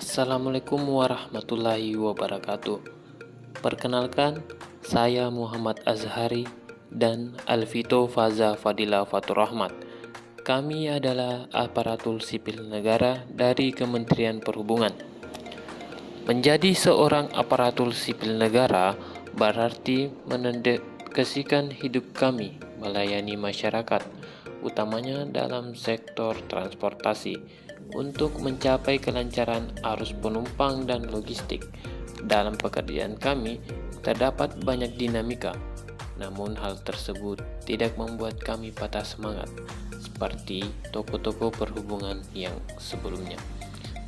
Assalamualaikum warahmatullahi wabarakatuh. Perkenalkan, saya Muhammad Azhari dan Alvito Faza Fadila Fatur Rahmat. Kami adalah aparatur sipil negara dari Kementerian Perhubungan. Menjadi seorang aparatur sipil negara berarti mendedikasikan hidup kami melayani masyarakat, utamanya dalam sektor transportasi, untuk mencapai kelancaran arus penumpang dan logistik. Dalam pekerjaan kami terdapat banyak dinamika, namun hal tersebut tidak membuat kami patah semangat seperti tokoh-tokoh perhubungan yang sebelumnya.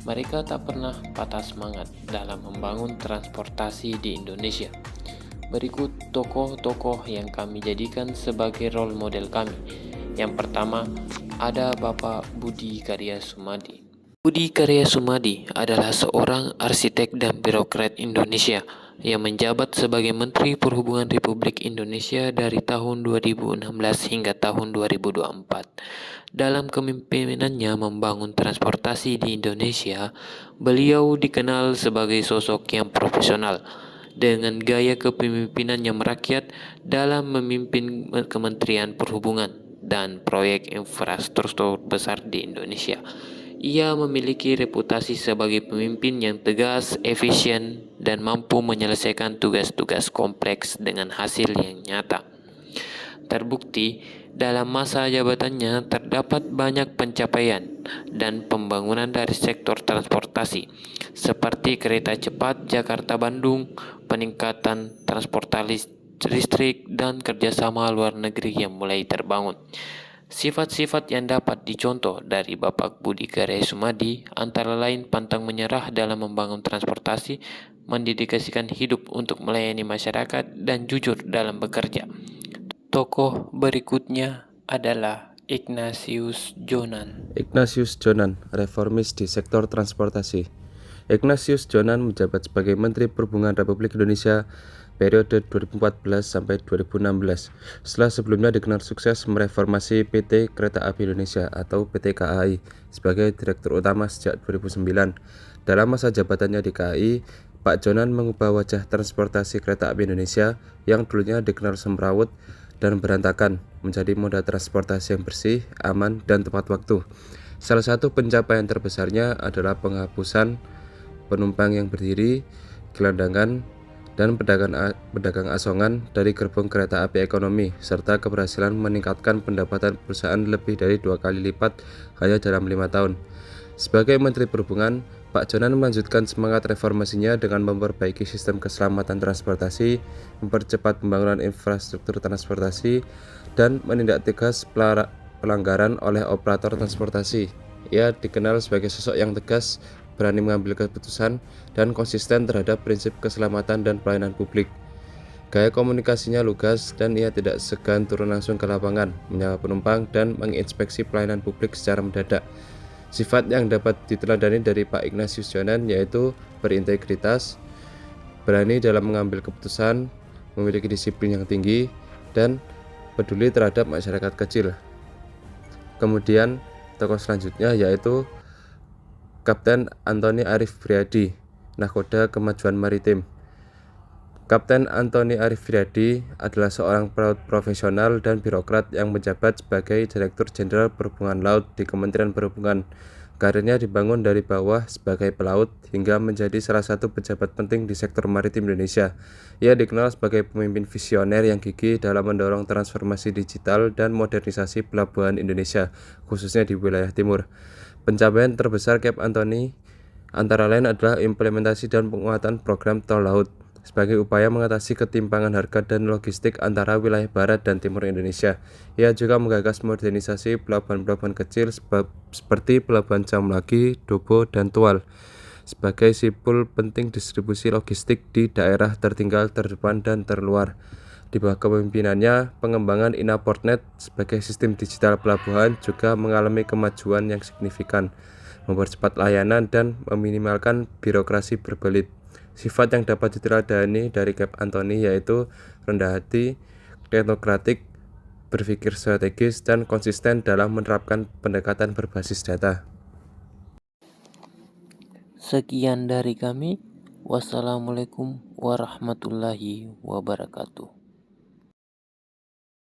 Mereka tak pernah patah semangat dalam membangun transportasi di Indonesia. Berikut tokoh-tokoh yang kami jadikan sebagai role model kami. Yang pertama, ada Bapak Budi Karya Sumadi. Budi Karya Sumadi adalah seorang arsitek dan birokrat Indonesia yang menjabat sebagai Menteri Perhubungan Republik Indonesia dari tahun 2016 hingga tahun 2024. Dalam kepemimpinannya membangun transportasi di Indonesia, beliau dikenal sebagai sosok yang profesional dengan gaya kepemimpinan yang merakyat dalam memimpin Kementerian Perhubungan dan proyek infrastruktur besar di Indonesia. Ia memiliki reputasi sebagai pemimpin yang tegas, efisien, dan mampu menyelesaikan tugas-tugas kompleks dengan hasil yang nyata. Terbukti, dalam masa jabatannya terdapat banyak pencapaian dan pembangunan dari sektor transportasi, seperti kereta cepat Jakarta-Bandung, peningkatan transportasi listrik, dan kerjasama luar negeri yang mulai terbangun. Sifat-sifat yang dapat dicontoh dari Bapak Budi Karya Sumadi antara lain pantang menyerah dalam membangun transportasi, mendedikasikan hidup untuk melayani masyarakat, dan jujur dalam bekerja. Tokoh berikutnya adalah Ignatius Jonan. Ignatius Jonan, reformis di sektor transportasi. Ignatius Jonan menjabat sebagai Menteri Perhubungan Republik Indonesia periode 2014 sampai 2016. Setelah sebelumnya dikenal sukses mereformasi PT Kereta Api Indonesia atau PT KAI sebagai Direktur Utama sejak 2009. Dalam masa jabatannya di KAI, Pak Jonan mengubah wajah transportasi kereta api Indonesia yang dulunya dikenal semrawut dan berantakan menjadi moda transportasi yang bersih, aman, dan tepat waktu. Salah satu pencapaian terbesarnya adalah penghapusan penumpang yang berdiri, gelandangan, dan pedagang asongan dari gerbong kereta api ekonomi, serta keberhasilan meningkatkan pendapatan perusahaan lebih dari 2 kali lipat hanya dalam 5 tahun. Sebagai Menteri Perhubungan, Pak Jonan melanjutkan semangat reformasinya dengan memperbaiki sistem keselamatan transportasi, mempercepat pembangunan infrastruktur transportasi, dan menindak tegas pelanggaran oleh operator transportasi. Ia dikenal sebagai sosok yang tegas, berani mengambil keputusan, dan konsisten terhadap prinsip keselamatan dan pelayanan publik. Gaya komunikasinya lugas dan ia tidak segan turun langsung ke lapangan, menyapa penumpang, dan menginspeksi pelayanan publik secara mendadak. Sifat yang dapat diteladani dari Pak Ignatius Jonan yaitu berintegritas, berani dalam mengambil keputusan, memiliki disiplin yang tinggi, dan peduli terhadap masyarakat kecil. Kemudian tokoh selanjutnya yaitu Kapten Antoni Arif Friadi, Nahkoda Kemajuan Maritim. Kapten Antoni Arif Friadi adalah seorang pelaut profesional dan birokrat yang menjabat sebagai Direktur Jenderal Perhubungan Laut di Kementerian Perhubungan. Karirnya dibangun dari bawah sebagai pelaut hingga menjadi salah satu pejabat penting di sektor maritim Indonesia. Ia dikenal sebagai pemimpin visioner yang gigih dalam mendorong transformasi digital dan modernisasi pelabuhan Indonesia, khususnya di wilayah timur. Pencapaian terbesar Kap Antoni antara lain adalah implementasi dan penguatan program tol laut sebagai upaya mengatasi ketimpangan harga dan logistik antara wilayah barat dan timur Indonesia. Ia juga menggagas modernisasi pelabuhan-pelabuhan kecil seperti Pelabuhan Camlagi, Dobo, dan Tual sebagai simpul penting distribusi logistik di daerah tertinggal, terdepan, dan terluar. Di bawah kepemimpinannya, pengembangan InAPortNet sebagai sistem digital pelabuhan juga mengalami kemajuan yang signifikan, mempercepat layanan dan meminimalkan birokrasi berbelit. Sifat yang dapat diteladani dari Kap Antoni yaitu rendah hati, teknokratik, berpikir strategis, dan konsisten dalam menerapkan pendekatan berbasis data. Sekian dari kami. Wassalamualaikum warahmatullahi wabarakatuh.